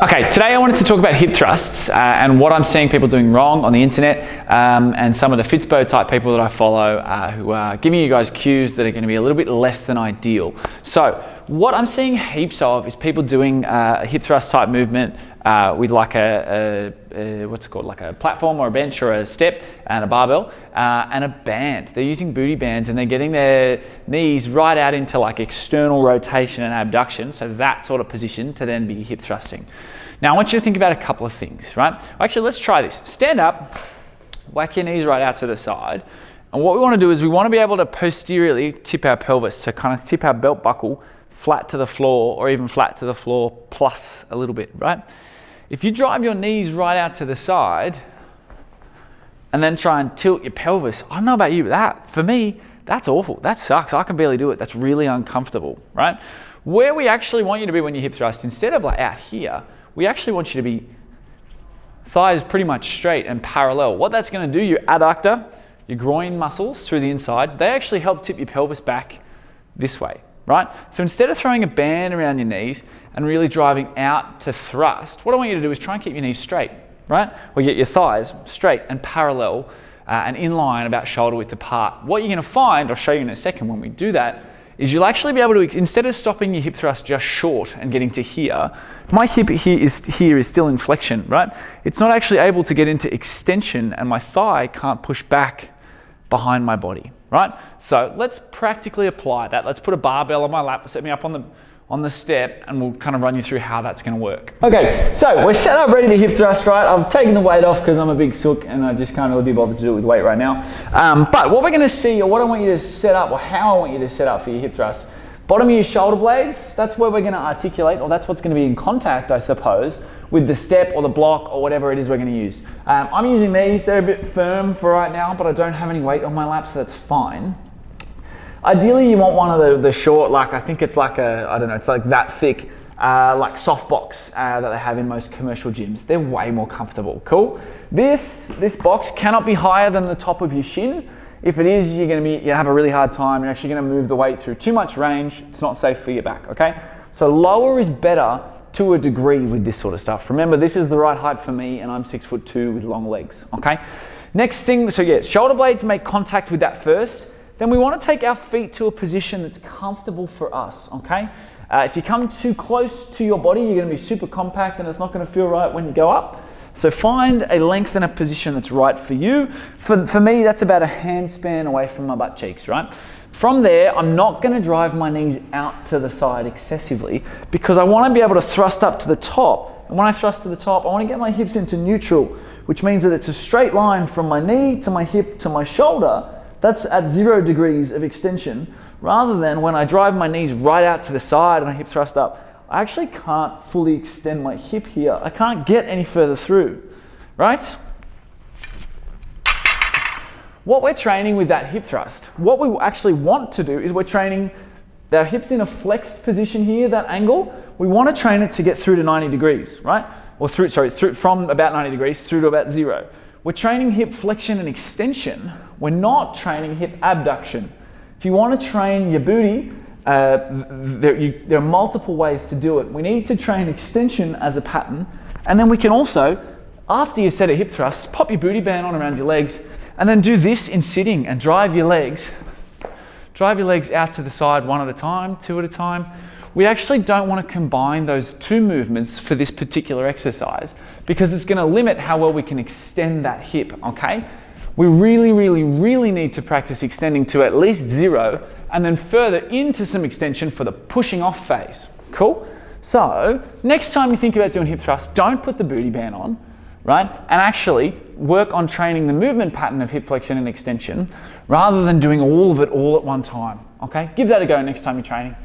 Okay, today I wanted to talk about hip thrusts and what I'm seeing people doing wrong on the internet and some of the Fitspo type people that I follow who are giving you guys cues that are going to be a little bit less than ideal. So what I'm seeing heaps of is people doing a hip thrust type movement with like what's it called, like a platform or a bench or a step and a barbell and a band. They're using booty bands and they're getting their knees right out into like external rotation and abduction, so that sort of position to then be hip thrusting. Now I want you to think about a couple of things, right? Actually, let's try this. Stand up, whack your knees right out to the side, and what we want to do is we want to be able to posteriorly tip our pelvis, so kind of tip our belt buckle flat to the floor or even flat to the floor plus a little bit, right? If you drive your knees right out to the side and then try and tilt your pelvis, I don't know about you, but for me, that's awful. That sucks. I can barely do it. That's really uncomfortable, right? Where we actually want you to be when you hip thrust, instead of like out here, we actually want you to be thighs pretty much straight and parallel. What that's going to do, your adductor, your groin muscles through the inside, they actually help tip your pelvis back this way, right? So instead of throwing a band around your knees and really driving out to thrust, what I want you to do is try and keep your knees straight, right? Or get your thighs straight and parallel and in line, about shoulder width apart. What you're going to find, I'll show you in a second when we do that, is you'll actually be able to, instead of stopping your hip thrust just short and getting to here, my hip here is still in flexion, right? It's not actually able to get into extension and my thigh can't push back behind my body, right? So let's practically apply that. Let's put a barbell on my lap, set me up on the step, and we'll kind of run you through how that's going to work. Okay, so we're set up ready to hip thrust, right? I've taken the weight off because I'm a big sook and I just can't really be bothered to do it with weight right now. But what we're going to see, or what I want you to set up, or how I want you to set up for your hip thrust, bottom of your shoulder blades, that's where we're going to articulate, or that's what's going to be in contact, I suppose, with the step or the block or whatever it is we're going to use. I'm using these. They're a bit firm for right now, but I don't have any weight on my lap, so that's fine. Ideally, you want one of the short, like I think it's like I don't know, it's like that thick, like softbox that they have in most commercial gyms. They're way more comfortable. Cool. This box cannot be higher than the top of your shin. If it is, you're going to have a really hard time. You're actually going to move the weight through too much range. It's not safe for your back. Okay. So lower is better to a degree with this sort of stuff. Remember, this is the right height for me, and I'm 6'2" with long legs. Okay. Next thing, so yeah, shoulder blades make contact with that first. Then we want to take our feet to a position that's comfortable for us, okay? If you come too close to your body, you're going to be super compact and it's not going to feel right when you go up. So find a length and a position that's right for you. For me, that's about a hand span away from my butt cheeks, right? From there, I'm not going to drive my knees out to the side excessively because I want to be able to thrust up to the top. And when I thrust to the top, I want to get my hips into neutral, which means that it's a straight line from my knee to my hip to my shoulder. That's at 0 degrees of extension, rather than when I drive my knees right out to the side and I hip thrust up, I actually can't fully extend my hip here. I can't get any further through, right? What we're training with that hip thrust, what we actually want to do is we're training our hips in a flexed position here, that angle. We want to train it to get through to 90 degrees, right? Or through from about 90 degrees through to about 0. We're training hip flexion and extension. We're not training hip abduction. If you want to train your booty, there are multiple ways to do it. We need to train extension as a pattern, and then we can also, after you set a hip thrust, pop your booty band on around your legs, and then do this in sitting and drive your legs out to the side one at a time, two at a time. We actually don't want to combine those two movements for this particular exercise because it's going to limit how well we can extend that hip, okay? We really, really, really need to practice extending to at least 0 and then further into some extension for the pushing off phase. Cool? So next time you think about doing hip thrust, don't put the booty band on, right? And actually work on training the movement pattern of hip flexion and extension rather than doing all of it all at one time, okay? Give that a go next time you're training.